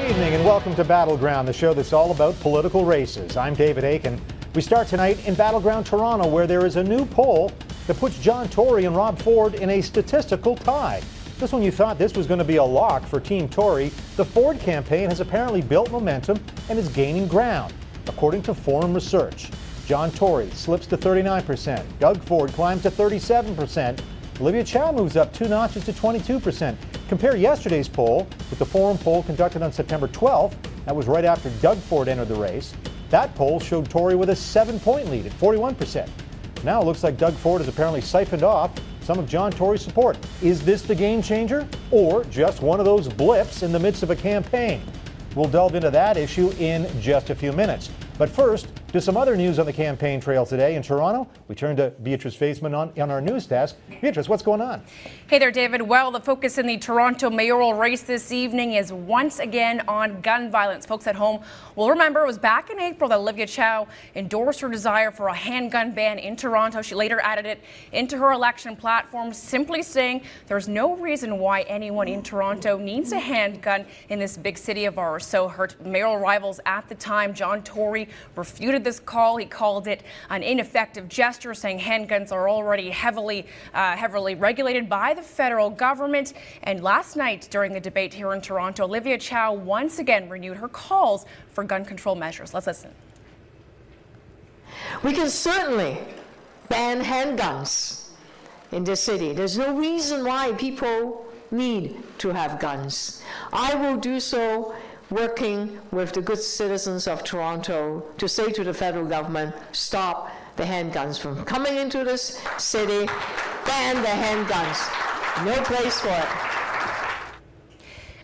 evening and welcome to Battleground, the show that's all about political races. I'm David Akin. We start tonight in Battleground, Toronto, where there is a new poll that puts John Tory and Rob Ford in a statistical tie. Just when you thought this was going to be a lock for Team Tory, the Ford campaign has apparently built momentum and is gaining ground. According to Forum Research, John Tory slips to 39%, Doug Ford climbs to 37%, Olivia Chow moves up 2 notches to 22%. Compare yesterday's poll with the Forum poll conducted on September 12th. That was right after Doug Ford entered the race. That poll showed Tory with a 7-point lead at 41%. Now it looks like Doug Ford has apparently siphoned off some of John Tory's support. Is this the game changer or just one of those blips in the midst of a campaign? We'll delve into that issue in just a few minutes. But first, to some other news on the campaign trail today. In Toronto, we turn to Beatrice Faceman on our news desk. Beatrice, what's going on? Hey there, David. Well, the focus in the Toronto mayoral race this evening is once again on gun violence. Folks at home will remember it was back in April that Olivia Chow endorsed her desire for a handgun ban in Toronto. She later added it into her election platform, simply saying there's no reason why anyone in Toronto needs a handgun in this big city of ours. So her mayoral rivals at the time, John Tory, refuted this call. He called it an ineffective gesture, saying handguns are already heavily regulated by the federal government. And last night during the debate here in Toronto, Olivia Chow once again renewed her calls for gun control measures. Let's listen. We can certainly ban handguns in this city. There's no reason why people need to have guns. I will do so working with the good citizens of Toronto to say to the federal government, stop the handguns from coming into this city, ban the handguns. No place for it.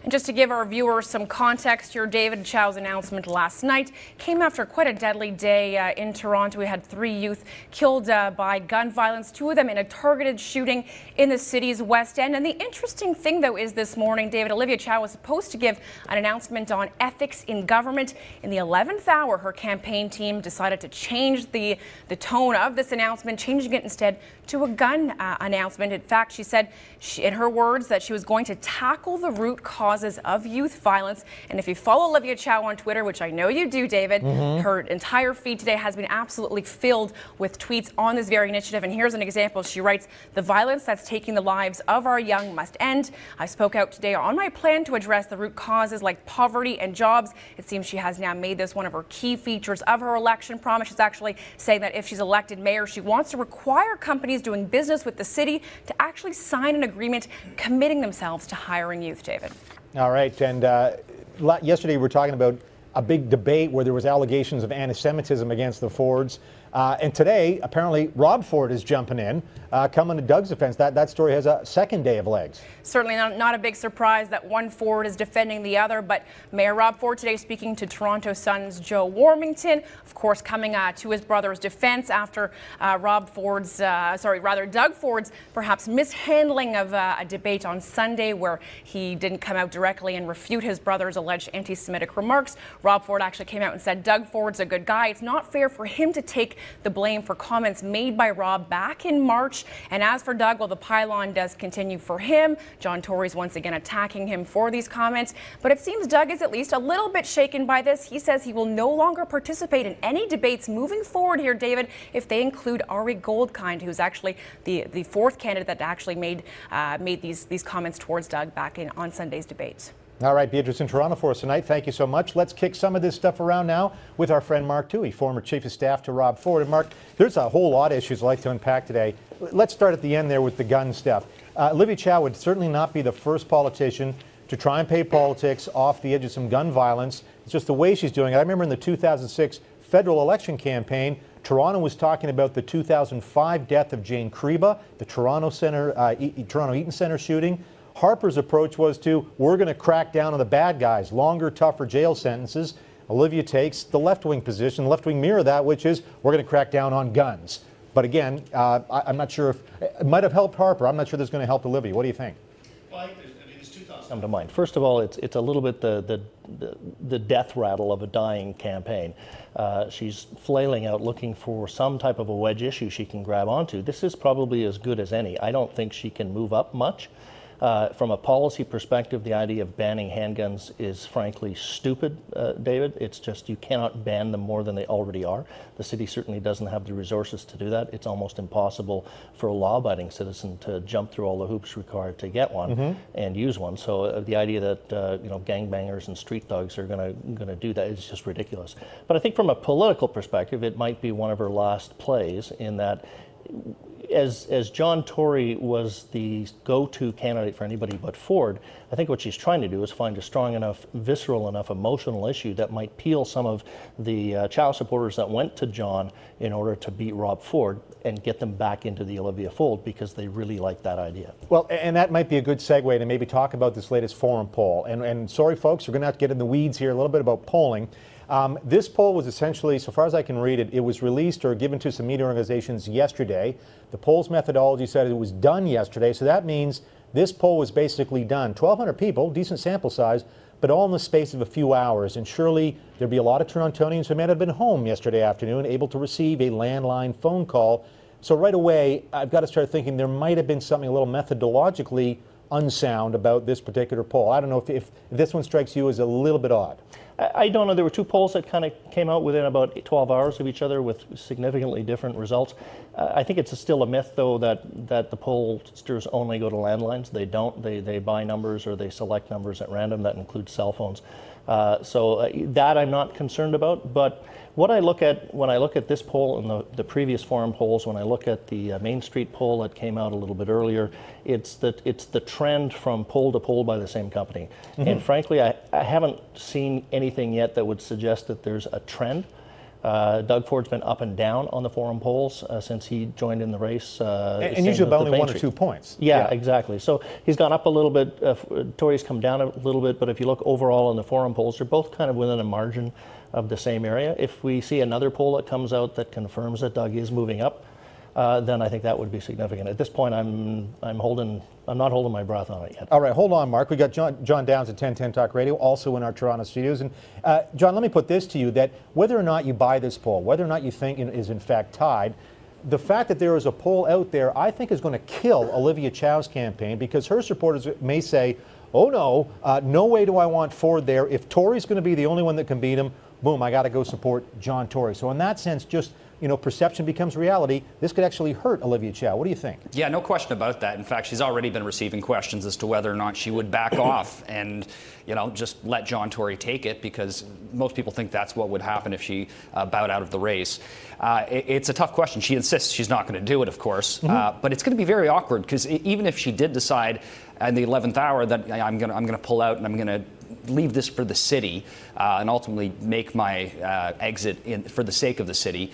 And just to give our viewers some context here, David Chow's announcement last night came after quite a deadly day in Toronto. We had 3 youth killed by gun violence, 2 of them in a targeted shooting in the city's West End. And the interesting thing, though, is this morning, David, Olivia Chow was supposed to give an announcement on ethics in government. In the 11th hour, her campaign team decided to change the tone of this announcement, changing it instead to a gun announcement. In fact, she said, in her words, that she was going to tackle the root causes of youth violence. And if you follow Olivia Chow on Twitter, which I know you do, David, her entire feed today has been absolutely filled with tweets on this very initiative. And here's an example. She writes, "The violence that's taking the lives of our young must end. I spoke out today on my plan to address the root causes like poverty and jobs." It seems she has now made this one of her key features of her election promise. She's actually saying that if she's elected mayor, she wants to require companies doing business with the city to actually sign an agreement committing themselves to hiring youth, David. All right, and yesterday we were talking about a big debate where there was allegations of anti-Semitism against the Fords. And today, apparently, Rob Ford is jumping in, coming to Doug's defense. That story has a second day of legs. Certainly not a big surprise that one Ford is defending the other, but Mayor Rob Ford today speaking to Toronto Sun's Joe Warmington, of course, coming to his brother's defense after Doug Ford's perhaps mishandling of a debate on Sunday where he didn't come out directly and refute his brother's alleged anti-Semitic remarks. Rob Ford actually came out and said Doug Ford's a good guy. It's not fair for him to take the blame for comments made by Rob back in March. And as for Doug, well, the pylon does continue for him. John Tory's once again attacking him for these comments. But it seems Doug is at least a little bit shaken by this. He says he will no longer participate in any debates moving forward here, David, if they include Ari Goldkind, who's actually the fourth candidate that actually made these comments towards Doug back on Sunday's debate. All right, Beatrice in Toronto for us tonight. Thank you so much. Let's kick some of this stuff around now with our friend Mark Toohey, former Chief of Staff to Rob Ford. And Mark, there's a whole lot of issues I'd like to unpack today. Let's start at the end there with the gun stuff. Olivia Chow would certainly not be the first politician to try and pay politics off the edge of some gun violence. It's just the way she's doing it. I remember in the 2006 federal election campaign, Toronto was talking about the 2005 death of Jane Kriba, the Toronto Eaton Centre shooting. Harper's approach was we're going to crack down on the bad guys, longer, tougher jail sentences. Olivia takes the left-wing position, the left-wing mirror that, which is we're going to crack down on guns. But again, I'm not sure if it might have helped Harper. I'm not sure this is going to help Olivia. What do you think? Well, I think there's 2 thoughts come to mind. First of all, it's a little bit the death rattle of a dying campaign. She's flailing out looking for some type of a wedge issue she can grab onto. This is probably as good as any. I don't think she can move up much. From a policy perspective, the idea of banning handguns is frankly stupid, David. It's just you cannot ban them more than they already are. The city certainly doesn't have the resources to do that. It's almost impossible for a law-abiding citizen to jump through all the hoops required to get one and use one. So the idea that you know, gangbangers and street thugs are going to do that is just ridiculous. But I think from a political perspective, it might be one of her last plays, in that as John Tory was the go-to candidate for anybody but Ford, I think what she's trying to do is find a strong enough, visceral enough, emotional issue that might peel some of the Chow supporters that went to John in order to beat Rob Ford and get them back into the Olivia fold, because they really like that idea. Well, and that might be a good segue to maybe talk about this latest forum poll. And sorry, folks, we're going to have to get in the weeds here a little bit about polling. This poll was essentially, so far as I can read it, it was released or given to some media organizations yesterday. The poll's methodology said it was done yesterday, so that means this poll was basically done. 1,200 people, decent sample size, but all in the space of a few hours. And surely there'd be a lot of Torontonians who might have been home yesterday afternoon, able to receive a landline phone call. So right away, I've got to start thinking there might have been something a little methodologically unsound about this particular poll. I don't know if this one strikes you as a little bit odd. I don't know. There were two polls that kind of came out within about 12 hours of each other with significantly different results. I think it's still a myth, though, that the pollsters only go to landlines. They don't. They buy numbers, or they select numbers at random. That includes cell phones. So that I'm not concerned about. But what I look at when I look at this poll and the previous forum polls, when I look at the Main Street poll that came out a little bit earlier, it's the trend from poll to poll by the same company. And frankly, I haven't seen anything yet that would suggest that there's a trend. Doug Ford's been up and down on the forum polls since he joined in the race. And usually by only 1 or 2 points. Yeah, exactly. So he's gone up a little bit. Tory's come down a little bit. But if you look overall in the forum polls, they're both kind of within a margin of the same area. If we see another poll that comes out that confirms that Doug is moving up, then I think that would be significant. At this point, I'm not holding my breath on it yet. All right, hold on, Mark. We got John Downs at 1010 Talk Radio, also in our Toronto studios. And John, let me put this to you: that whether or not you buy this poll, whether or not you think it is in fact tied, the fact that there is a poll out there, I think, is going to kill Olivia Chow's campaign, because her supporters may say, "Oh no, no way do I want Ford there. If Tory's going to be the only one that can beat him, boom, I got to go support John Tory." So in that sense, just perception becomes reality. This could actually hurt Olivia Chow. What do you think? Yeah, no question about that. In fact, she's already been receiving questions as to whether or not she would back off and, just let John Tory take it, because most people think that's what would happen if she bowed out of the race. It's a tough question. She insists she's not going to do it, of course, but it's going to be very awkward, because even if she did decide in the 11th hour that I'm going to pull out and I'm going to leave this for the city and ultimately make my exit for the sake of the city,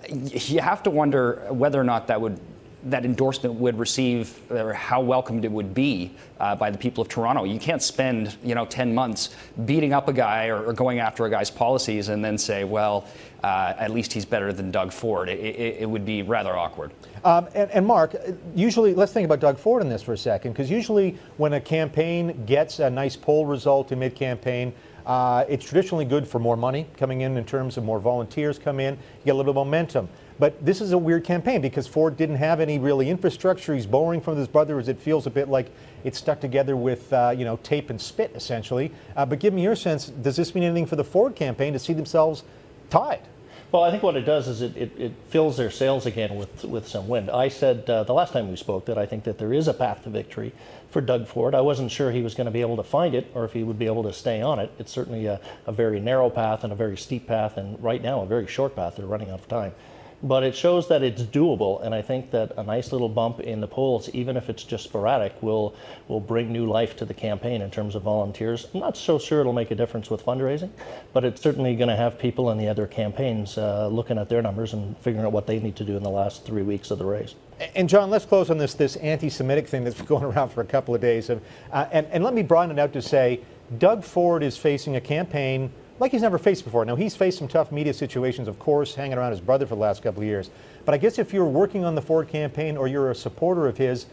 you have to wonder whether or not that endorsement would receive, or how welcomed it would be by the people of Toronto. You can't spend 10 months beating up a guy or going after a guy's policies and then say, well, at least he's better than Doug Ford. It would be rather awkward. And Mark, usually, let's think about Doug Ford in this for a second, because usually when a campaign gets a nice poll result in mid-campaign, it's traditionally good for more money coming in terms of more volunteers come in, you get a little bit of momentum. But this is a weird campaign, because Ford didn't have any really infrastructure. He's borrowing from his brother, as it feels a bit like it's stuck together with tape and spit, essentially. But give me your sense, does this mean anything for the Ford campaign to see themselves tied? Well, I think what it does is it fills their sails again with some wind. I said the last time we spoke that I think that there is a path to victory for Doug Ford. I wasn't sure he was going to be able to find it, or if he would be able to stay on it. It's certainly a very narrow path and a very steep path, and right now a very short path. They're running out of time. But it shows that it's doable, and I think that a nice little bump in the polls, even if it's just sporadic, will bring new life to the campaign in terms of volunteers. I'm not so sure it'll make a difference with fundraising, but it's certainly going to have people in the other campaigns looking at their numbers and figuring out what they need to do in the last 3 weeks of the race. And John, let's close on this anti-Semitic thing that's been going around for a couple of days. And let me broaden it out to say, Doug Ford is facing a campaign like he's never faced before. Now, he's faced some tough media situations, of course, hanging around his brother for the last couple of years. But I guess if you're working on the Ford campaign or you're a supporter of his,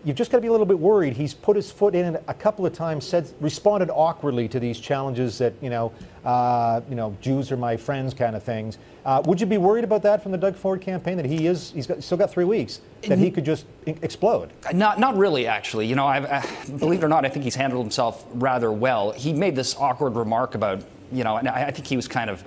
you've just got to be a little bit worried. He's put his foot in it a couple of times, responded awkwardly to these challenges that, Jews are my friends kind of things. Would you be worried about that from the Doug Ford campaign, that he's still got 3 weeks, that he could just explode? Not really, actually. Believe it or not, I think he's handled himself rather well. He made this awkward remark about, and I think he was kind of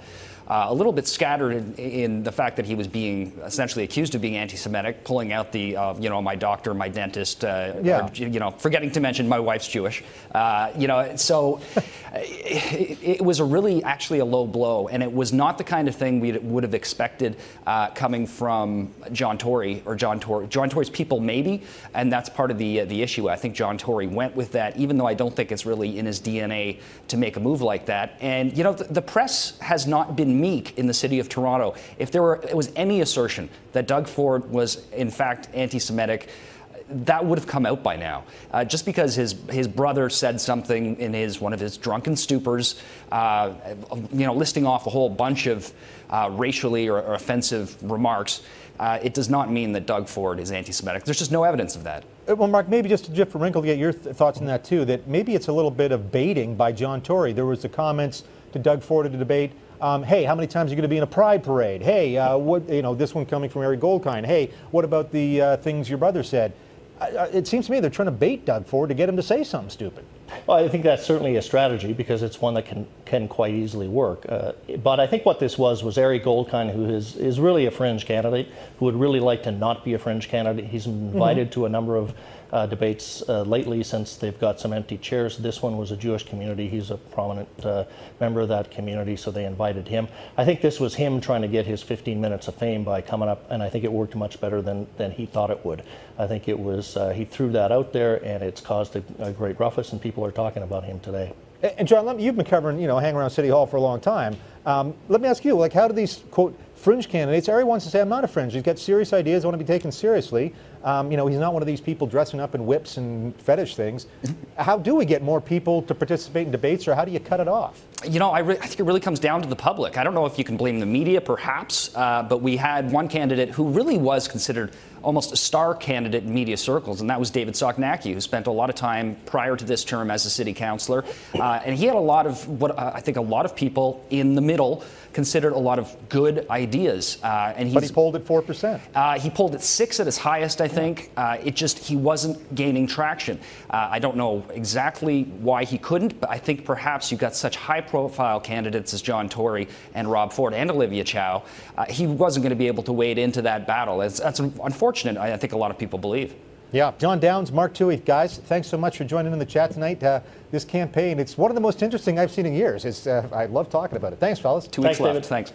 a little bit scattered in the fact that he was being essentially accused of being anti-Semitic, pulling out the, my doctor, my dentist, forgetting to mention my wife's Jewish. So it was actually a low blow, and it was not the kind of thing we would have expected coming from John Tory or John Tory's people, maybe, and that's part of the issue. I think John Tory went with that, even though I don't think it's really in his DNA to make a move like that. And the press has not been meek in the city of Toronto. If there was any assertion that Doug Ford was in fact anti-Semitic, that would have come out by now. Just because his brother said something in one of his drunken stupors, listing off a whole bunch of racially or offensive remarks, it does not mean that Doug Ford is anti-Semitic. There's just no evidence of that. Well, Mark, maybe just to Jeff Wrinkle to get your thoughts on that too, that maybe it's a little bit of baiting by John Tory. There was the comments to Doug Ford at the debate. Hey, how many times are you going to be in a pride parade? Hey, this one coming from Eric Goldkind. Hey, what about the things your brother said? It seems to me they're trying to bait Doug Ford to get him to say something stupid. Well, I think that's certainly a strategy because it's one that can quite easily work. But I think what this was Eric Goldkind, who is really a fringe candidate, who would really like to not be a fringe candidate. He's invited to a number of debates lately since they've got some empty chairs. This one was a Jewish community. He's a prominent member of that community, so they invited him. I think this was him trying to get his 15 minutes of fame by coming up, and I think it worked much better than he thought it would. I think it was, he threw that out there, and it's caused a great ruckus, and people are talking about him today. And John, you've been covering, hanging around City Hall for a long time. Let me ask you, how do these, quote, fringe candidates, everyone wants to say, I'm not a fringe. He's got serious ideas, I want to be taken seriously. He's not one of these people dressing up in whips and fetish things. How do we get more people to participate in debates, or how do you cut it off? I think it really comes down to the public. I don't know if you can blame the media, perhaps, but we had one candidate who really was considered almost a star candidate in media circles, and that was David Soknacki, who spent a lot of time prior to this term as a city councillor. And he had a lot of what I think a lot of people in the middle considered a lot of good ideas. But he polled at 4%. He polled at 6 at his highest, I think. He wasn't gaining traction. I don't know exactly why he couldn't, but I think perhaps you got such high-profile candidates as John Tory and Rob Ford and Olivia Chow. He wasn't going to be able to wade into that battle. That's unfortunate, I think a lot of people believe. Yeah. John Downs, Mark Toohey, guys, thanks so much for joining in the chat tonight. This campaign, it's one of the most interesting I've seen in years. I love talking about it. Thanks, fellas. 2 weeks left. Thanks.